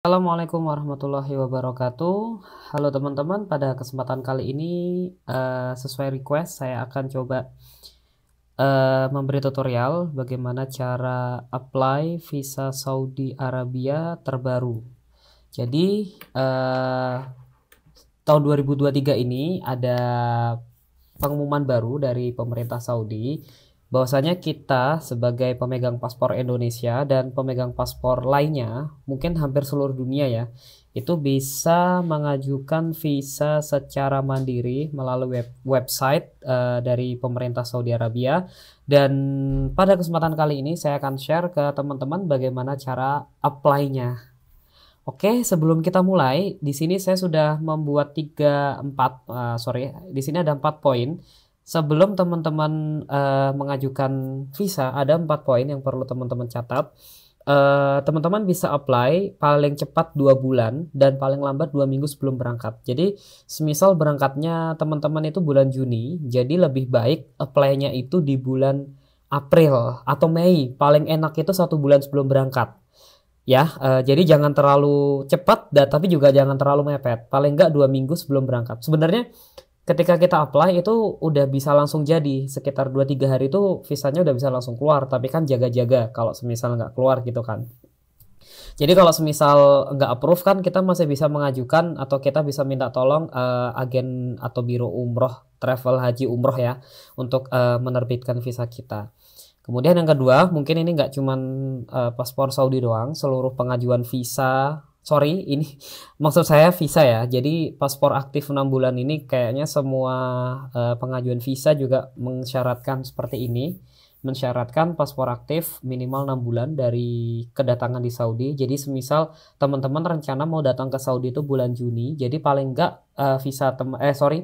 Assalamualaikum warahmatullahi wabarakatuh. Halo teman-teman, pada kesempatan kali ini sesuai request saya akan coba memberi tutorial bagaimana cara apply visa Saudi Arabia terbaru. Jadi tahun 2023 ini ada pengumuman baru dari pemerintah Saudi bahwasanya kita sebagai pemegang paspor Indonesia dan pemegang paspor lainnya, mungkin hampir seluruh dunia ya, itu bisa mengajukan visa secara mandiri melalui website dari pemerintah Saudi Arabia. Dan pada kesempatan kali ini saya akan share ke teman-teman bagaimana cara apply-nya. Oke, sebelum kita mulai, di sini saya sudah membuat 4 di sini ada 4 poin. Sebelum teman-teman mengajukan visa, ada 4 poin yang perlu teman-teman catat. Teman-teman bisa apply paling cepat 2 bulan dan paling lambat 2 minggu sebelum berangkat. Jadi, semisal berangkatnya teman-teman itu bulan Juni, jadi lebih baik apply-nya itu di bulan April atau Mei. Paling enak itu 1 bulan sebelum berangkat. Ya, jadi jangan terlalu cepat, tapi juga jangan terlalu mepet. Paling enggak 2 minggu sebelum berangkat. Sebenarnya ketika kita apply itu udah bisa langsung jadi. Sekitar 2-3 hari itu visanya udah bisa langsung keluar. Tapi kan jaga-jaga kalau semisal nggak keluar gitu kan. Jadi kalau semisal nggak approve kan kita masih bisa mengajukan atau kita bisa minta tolong agen atau biro umroh, travel haji umroh ya, untuk menerbitkan visa kita. Kemudian yang kedua, mungkin ini nggak cuman paspor Saudi doang, seluruh pengajuan visa, sorry ini maksud saya visa ya. Jadi paspor aktif 6 bulan ini kayaknya semua pengajuan visa juga mensyaratkan seperti ini. Mensyaratkan paspor aktif minimal 6 bulan dari kedatangan di Saudi. Jadi semisal teman-teman rencana mau datang ke Saudi itu bulan Juni, jadi paling enggak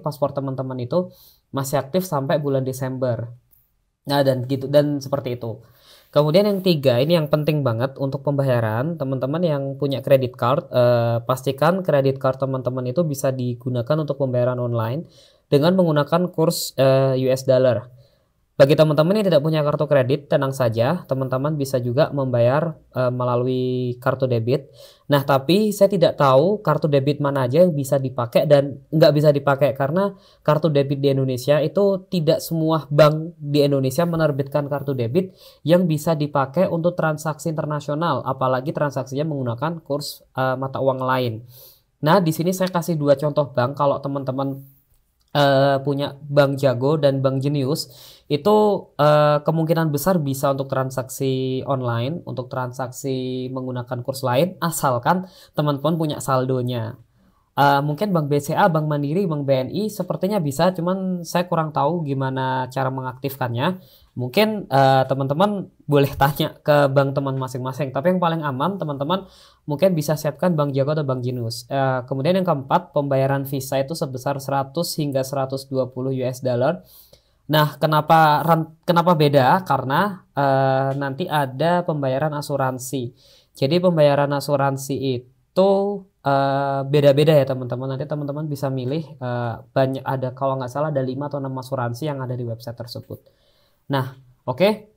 paspor teman-teman itu masih aktif sampai bulan Desember. Nah, dan gitu dan seperti itu. Kemudian yang tiga, ini yang penting banget untuk pembayaran. Teman-teman yang punya credit card, pastikan credit card teman-teman itu bisa digunakan untuk pembayaran online dengan menggunakan kurs US dollar. Bagi teman-teman yang tidak punya kartu kredit, tenang saja, teman-teman bisa juga membayar melalui kartu debit. Nah, tapi saya tidak tahu kartu debit mana aja yang bisa dipakai dan nggak bisa dipakai karena kartu debit di Indonesia itu tidak semua bank di Indonesia menerbitkan kartu debit yang bisa dipakai untuk transaksi internasional, apalagi transaksinya menggunakan kurs mata uang lain. Nah, di sini saya kasih 2 contoh bank kalau teman-teman punya bank Jago dan bank Jenius itu kemungkinan besar bisa untuk transaksi online, untuk transaksi menggunakan kurs lain, asalkan teman-teman punya saldonya. Mungkin Bank BCA, Bank Mandiri, Bank BNI sepertinya bisa, cuman saya kurang tahu gimana cara mengaktifkannya. Mungkin teman-teman boleh tanya ke bank teman masing-masing. Tapi yang paling aman teman-teman mungkin bisa siapkan Bank Jago atau Bank Jinus. Kemudian yang keempat, pembayaran visa itu sebesar 100 hingga 120 US dollar. Nah, kenapa beda? Karena nanti ada pembayaran asuransi. Jadi pembayaran asuransi itu beda-beda ya teman-teman. Nanti teman-teman bisa milih banyak, ada kalau nggak salah ada 5 atau 6 asuransi yang ada di website tersebut. Nah, oke.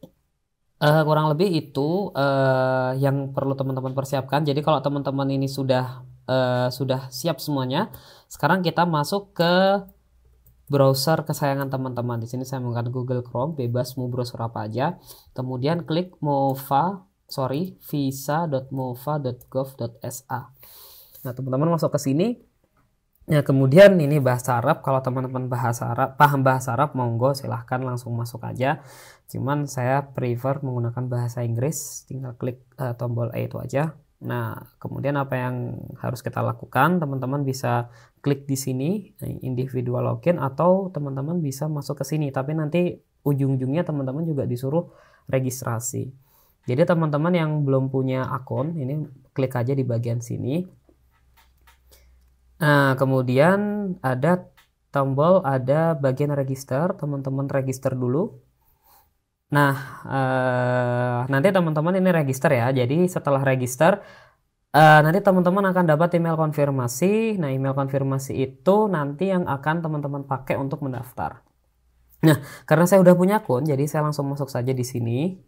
Kurang lebih itu yang perlu teman-teman persiapkan. Jadi kalau teman-teman ini sudah siap semuanya, sekarang kita masuk ke browser kesayangan teman-teman. Di sini saya menggunakan Google Chrome, bebas mau browser apa aja. Kemudian klik visa.mova.gov.sa. Nah, teman-teman masuk ke sini. Ya, kemudian ini bahasa Arab. Kalau teman-teman paham bahasa Arab, monggo silahkan langsung masuk aja. Cuman saya prefer menggunakan bahasa Inggris. Tinggal klik tombol E itu aja. Nah, kemudian apa yang harus kita lakukan? Teman-teman bisa klik di sini individual login atau teman-teman bisa masuk ke sini. Tapi nanti ujung-ujungnya teman-teman juga disuruh registrasi. Jadi teman-teman yang belum punya akun, ini klik aja di bagian sini. Nah, kemudian ada tombol, ada bagian register, teman-teman register dulu. Nah, nanti teman-teman ini register ya. Jadi setelah register, nanti teman-teman akan dapat email konfirmasi. Nah, email konfirmasi itu nanti yang akan teman-teman pakai untuk mendaftar. Nah, karena saya udah punya akun, jadi saya langsung masuk saja di sini.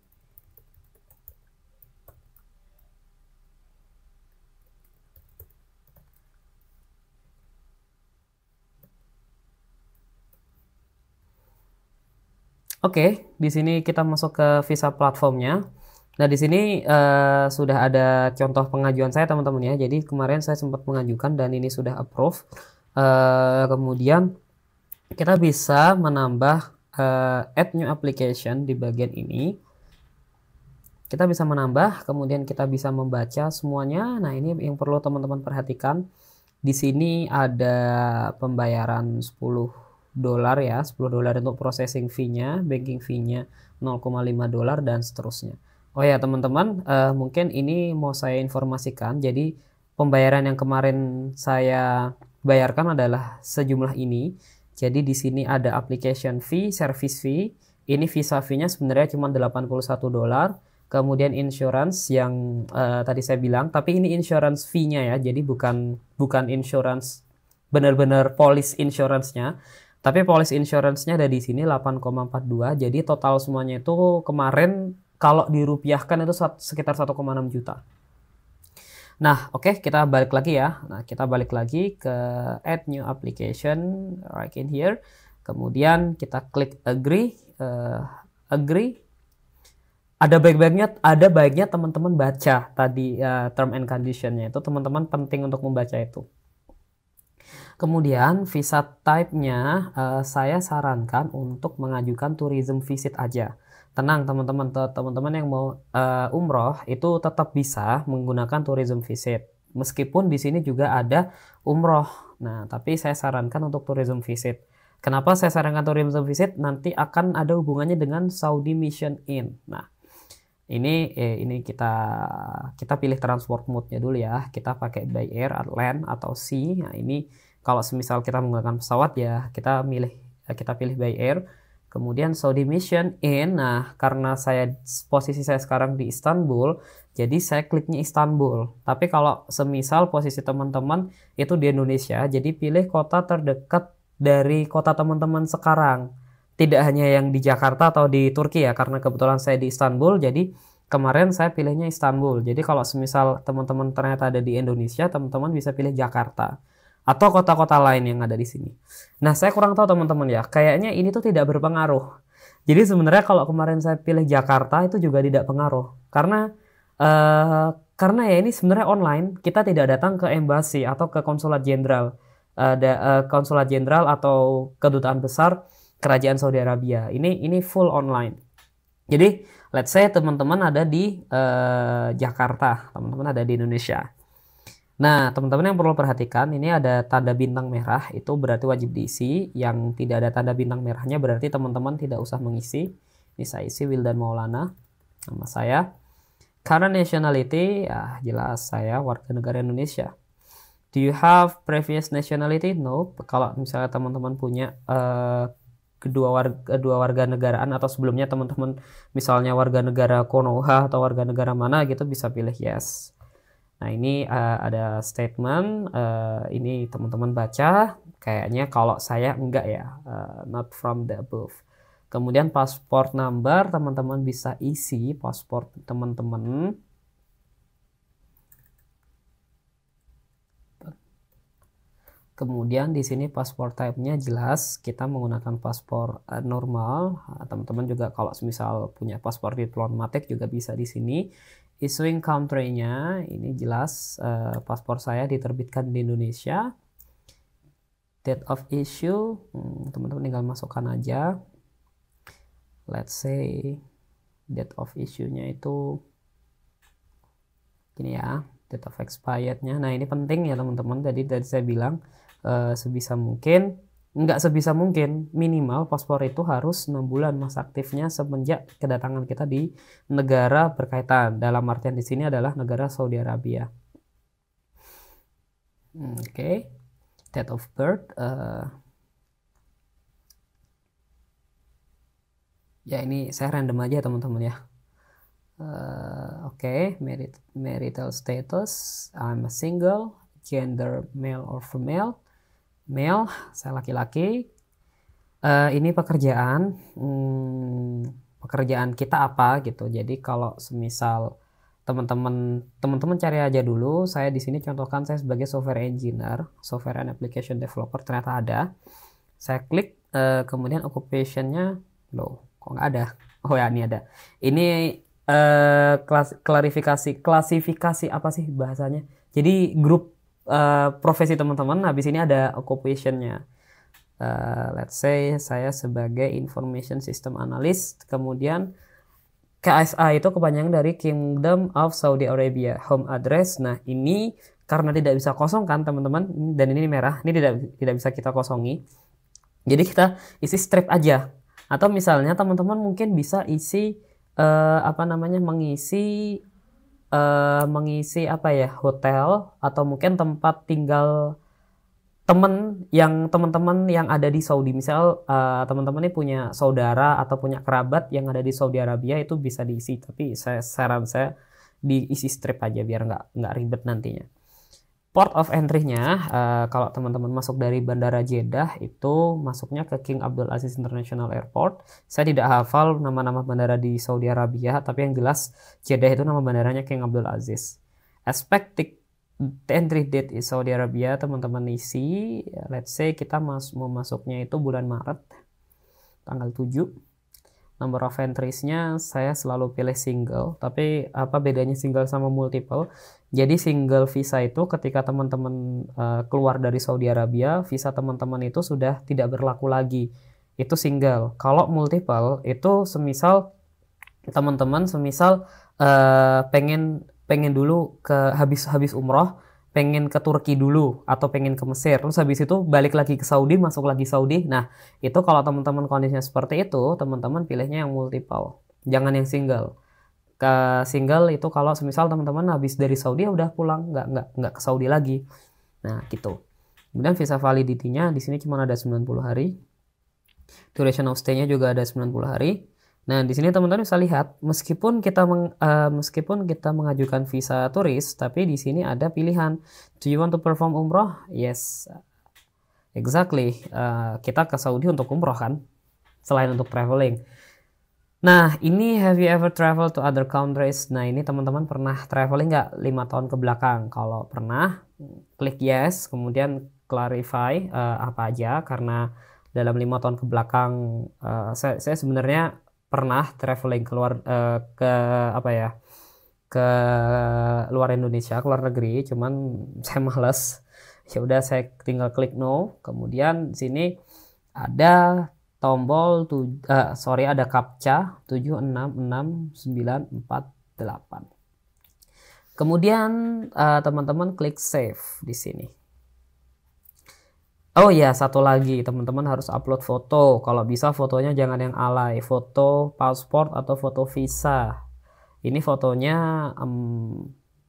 Oke, di sini kita masuk ke visa platformnya. Nah, di sini sudah ada contoh pengajuan saya teman-teman ya. Jadi kemarin saya sempat mengajukan dan ini sudah approve. Kemudian kita bisa menambah add new application di bagian ini. Kita bisa menambah, kemudian kita bisa membaca semuanya. Nah, ini yang perlu teman-teman perhatikan. Di sini ada pembayaran $10 ya, $10 untuk processing fee-nya, banking fee-nya $0,5 dan seterusnya. Oh ya teman-teman, mungkin ini mau saya informasikan. Jadi pembayaran yang kemarin saya bayarkan adalah sejumlah ini. Jadi di sini ada application fee, service fee. Ini visa fee-nya sebenarnya cuma $81. Kemudian insurance yang tadi saya bilang, tapi ini insurance fee-nya ya, jadi bukan insurance benar-benar police insurance-nya, tapi police insurance-nya ada di sini 8,42. Jadi total semuanya itu kemarin kalau dirupiahkan itu sekitar 1,6 juta. Nah, oke, kita balik lagi ya. Nah, kita balik lagi ke add new application right in here. Kemudian kita klik agree, agree. Ada baiknya teman-teman baca tadi term and condition-nya, itu teman-teman penting untuk membaca itu. Kemudian visa type-nya saya sarankan untuk mengajukan tourism visit aja. Tenang teman-teman yang mau umroh itu tetap bisa menggunakan tourism visit. Meskipun di sini juga ada umroh. Nah, tapi saya sarankan untuk tourism visit. Kenapa saya sarankan tourism visit? Nanti akan ada hubungannya dengan Saudi Mission In. Nah, ini kita pilih transport mode-nya dulu ya. Kita pakai by air, land atau sea. Nah, ini kalau semisal kita menggunakan pesawat ya, kita pilih by air. Kemudian Saudi Mission In. Nah, karena posisi saya sekarang di Istanbul, jadi saya kliknya Istanbul. Tapi kalau semisal posisi teman-teman itu di Indonesia, jadi pilih kota terdekat dari kota teman-teman sekarang. Tidak hanya yang di Jakarta atau di Turki ya, karena kebetulan saya di Istanbul, jadi kemarin saya pilihnya Istanbul. Jadi kalau semisal teman-teman ternyata ada di Indonesia, teman-teman bisa pilih Jakarta atau kota-kota lain yang ada di sini. Nah, saya kurang tahu teman-teman ya, kayaknya ini tuh tidak berpengaruh. Jadi sebenarnya kalau kemarin saya pilih Jakarta itu juga tidak pengaruh, karena ya ini sebenarnya online, kita tidak datang ke embasi atau ke konsulat jenderal, konsulat jenderal atau kedutaan besar Kerajaan Saudi Arabia. Ini full online. Jadi, let's say teman-teman ada di Jakarta, teman-teman ada di Indonesia. Nah, teman-teman yang perlu perhatikan, ini ada tanda bintang merah, itu berarti wajib diisi. Yang tidak ada tanda bintang merahnya berarti teman-teman tidak usah mengisi. Ini saya isi Wildan Maulana, nama saya. Current nationality, ya jelas saya warga negara Indonesia. Do you have previous nationality? No. Kalau misalnya teman-teman punya kedua warga negaraan atau sebelumnya teman-teman misalnya warga negara Konoha atau warga negara mana gitu, bisa pilih yes. Nah, ini ada statement, ini teman-teman baca, kayaknya kalau saya enggak ya, not from the above. Kemudian passport number, teman-teman bisa isi paspor teman-teman. Kemudian di sini paspor type-nya jelas, kita menggunakan paspor normal. Teman-teman juga kalau misal punya paspor diplomatik juga bisa di sini. Issuing country-nya ini jelas, paspor saya diterbitkan di Indonesia. Date of issue, teman-teman tinggal masukkan aja. Let's say date of issue-nya itu ini ya, date of expired-nya. Nah, ini penting ya teman-teman. Jadi tadi saya bilang sebisa mungkin, minimal paspor itu harus 6 bulan masa aktifnya semenjak kedatangan kita di negara berkaitan. Dalam artian di sini adalah negara Saudi Arabia. Oke. Date of birth, ya ini saya random aja teman-teman ya. Oke, marital status, I'm a single, gender male or female. Male, saya laki-laki. Ini pekerjaan kita apa gitu. Jadi kalau semisal teman-teman cari aja dulu. Saya di sini contohkan saya sebagai software engineer, software and application developer, ternyata ada. Saya klik, kemudian occupation-nya low. Kok nggak ada? Oh ya, ini ada. Ini klasifikasi apa sih bahasanya? Jadi grup profesi teman-teman. Habis ini ada occupation-nya. Let's say saya sebagai Information System Analyst, kemudian KSA itu kepanjangan dari Kingdom of Saudi Arabia, home address. Nah, ini karena tidak bisa kosong kan teman-teman, dan ini merah, ini tidak bisa kita kosongi. Jadi kita isi strip aja. Atau misalnya teman-teman mungkin bisa isi mengisi apa ya, hotel atau mungkin tempat tinggal teman-teman yang ada di Saudi. Misal teman-teman ini punya saudara atau punya kerabat yang ada di Saudi Arabia, itu bisa diisi, tapi saran saya diisi strip aja biar nggak ribet nantinya. Port of entry-nya, kalau teman-teman masuk dari Bandara Jeddah itu masuknya ke King Abdul Aziz International Airport. Saya tidak hafal nama-nama bandara di Saudi Arabia, tapi yang jelas Jeddah itu nama bandaranya King Abdul Aziz. Expected entry date is Saudi Arabia, teman-teman isi. Let's say kita mau masuknya itu bulan Maret, tanggal 7. Number of entries-nya saya selalu pilih single, tapi apa bedanya single sama multiple? Jadi single visa itu ketika teman-teman keluar dari Saudi Arabia, visa teman-teman itu sudah tidak berlaku lagi. Itu single. Kalau multiple itu semisal teman-teman pengen dulu ke habis umroh, pengen ke Turki dulu atau pengen ke Mesir, terus habis itu balik lagi ke Saudi, masuk lagi Saudi. Nah, itu kalau teman-teman kondisinya seperti itu, teman-teman pilihnya yang multiple, jangan yang single. Ke single itu kalau semisal teman-teman habis dari Saudi ya udah pulang, nggak ke Saudi lagi. Nah, gitu. Kemudian visa validity-nya di sini cuma ada 90 hari. Duration of stay-nya juga ada 90 hari. Nah, di sini teman-teman bisa lihat, meskipun kita mengajukan visa turis, tapi di sini ada pilihan. Do you want to perform umroh? Yes, exactly. Kita ke Saudi untuk umroh kan, selain untuk traveling. Nah, ini have you ever traveled to other countries? Nah, ini teman-teman pernah traveling nggak 5 tahun ke belakang? Kalau pernah, klik yes, kemudian clarify apa aja, karena dalam 5 tahun ke belakang saya sebenarnya pernah traveling keluar ke luar Indonesia, ke luar negeri, cuman saya males. Ya udah, saya tinggal klik no. Kemudian di sini ada tombol ada captcha 766948. Kemudian teman-teman klik save di sini. Oh ya, satu lagi, teman-teman harus upload foto. Kalau bisa fotonya jangan yang alay, foto paspor atau foto visa. Ini fotonya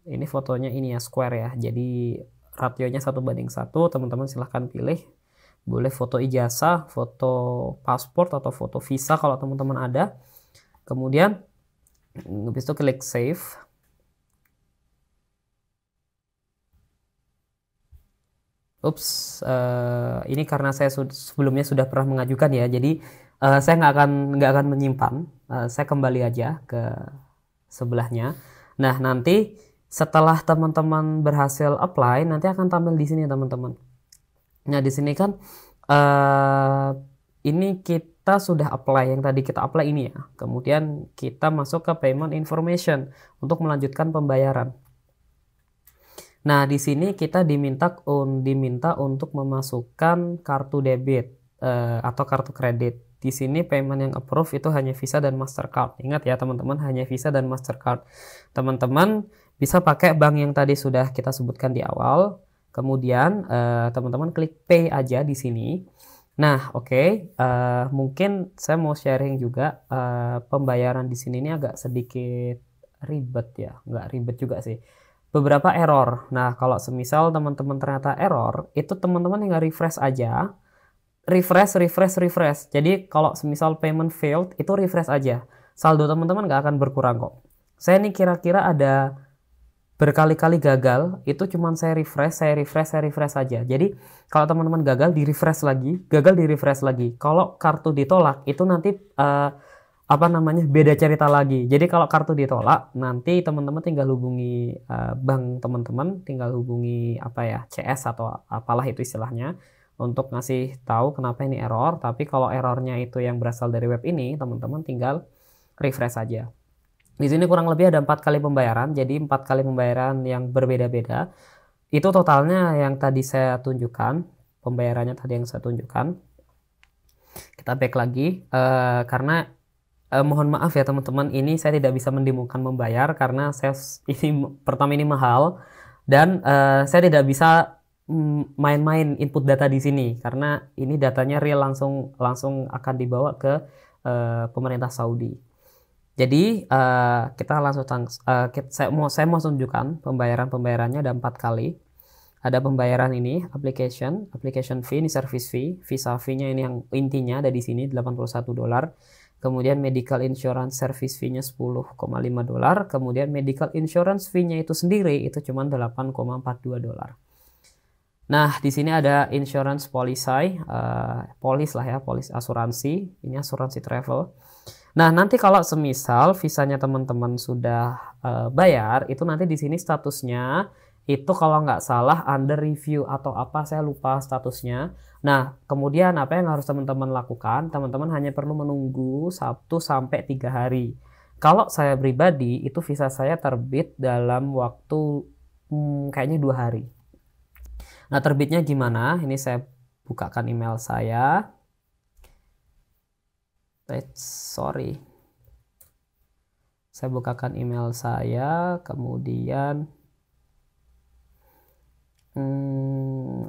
ini ya, square ya. Jadi rationya 1:1. Teman-teman silahkan pilih. Boleh foto ijazah, foto paspor atau foto visa kalau teman-teman ada. Kemudian habis itu klik save. Ups, ini karena saya sebelumnya sudah pernah mengajukan ya, jadi saya nggak akan menyimpan. Saya kembali aja ke sebelahnya. Nah, nanti setelah teman-teman berhasil apply, nanti akan tampil di sini teman-teman. Nah, di sini kan ini kita sudah apply, yang tadi kita apply ini ya. Kemudian kita masuk ke payment information untuk melanjutkan pembayaran. Nah, di sini kita diminta untuk memasukkan kartu debit atau kartu kredit. Di sini payment yang approve itu hanya Visa dan Mastercard. Ingat ya teman-teman, hanya Visa dan Mastercard. Teman-teman bisa pakai bank yang tadi sudah kita sebutkan di awal. Kemudian teman-teman klik pay aja di sini. Nah, oke. Mungkin saya mau sharing juga pembayaran di sini ini agak sedikit ribet ya. Nggak ribet juga sih. Beberapa error. Nah, kalau semisal teman-teman ternyata error, itu teman-teman tinggal refresh aja. Refresh. Jadi kalau semisal payment failed, itu refresh aja. Saldo teman-teman nggak akan berkurang kok. Saya ini kira-kira ada berkali-kali gagal, itu cuman saya refresh aja. Jadi kalau teman-teman gagal, di refresh lagi. Kalau kartu ditolak, itu nanti beda cerita lagi. Jadi kalau kartu ditolak, nanti teman-teman tinggal hubungi bank teman-teman, tinggal hubungi CS atau apalah itu istilahnya, untuk ngasih tahu kenapa ini error. Tapi kalau errornya itu yang berasal dari web ini, teman-teman tinggal refresh saja. Di sini kurang lebih ada 4 kali pembayaran, jadi 4 kali pembayaran yang berbeda-beda. Itu totalnya yang tadi saya tunjukkan, pembayarannya tadi yang saya tunjukkan. Kita back lagi, karena mohon maaf ya teman-teman, ini saya tidak bisa mendemokan membayar karena saya ini pertama ini mahal, dan saya tidak bisa main-main input data di sini karena ini datanya real, langsung akan dibawa ke pemerintah Saudi. Jadi kita langsung saya mau tunjukkan pembayarannya ada 4 kali. Ada pembayaran ini application fee, ini service fee, visa fee-nya ini yang intinya ada di sini $81. Kemudian medical insurance service fee-nya $10,5. Kemudian medical insurance fee-nya itu sendiri itu cuma $8,42. Nah, di sini ada insurance policy, polis lah ya, polis asuransi, ini asuransi travel. Nah, nanti kalau semisal visanya teman-teman sudah bayar, itu nanti di sini statusnya itu kalau nggak salah under review atau apa, saya lupa statusnya. Nah, kemudian apa yang harus teman-teman lakukan? Teman-teman hanya perlu menunggu 1 sampai 3 hari. Kalau saya pribadi, itu visa saya terbit dalam waktu kayaknya 2 hari. Nah, terbitnya gimana? Ini saya bukakan email saya. Sorry. Saya bukakan email saya, kemudian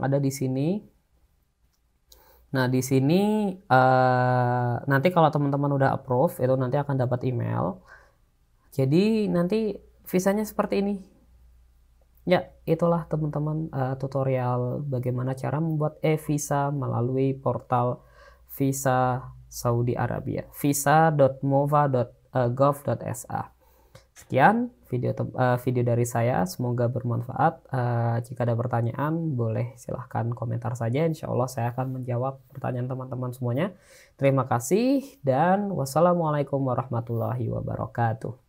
ada di sini. Nah, di sini nanti kalau teman-teman udah approve, itu nanti akan dapat email. Jadi nanti visanya seperti ini. Ya, itulah teman-teman tutorial bagaimana cara membuat e-visa melalui portal visa Saudi Arabia, visa.mova.gov.sa. Sekian video dari saya, semoga bermanfaat. Jika ada pertanyaan, boleh silahkan komentar saja. Insya Allah saya akan menjawab pertanyaan teman-teman semuanya. Terima kasih dan wassalamualaikum warahmatullahi wabarakatuh.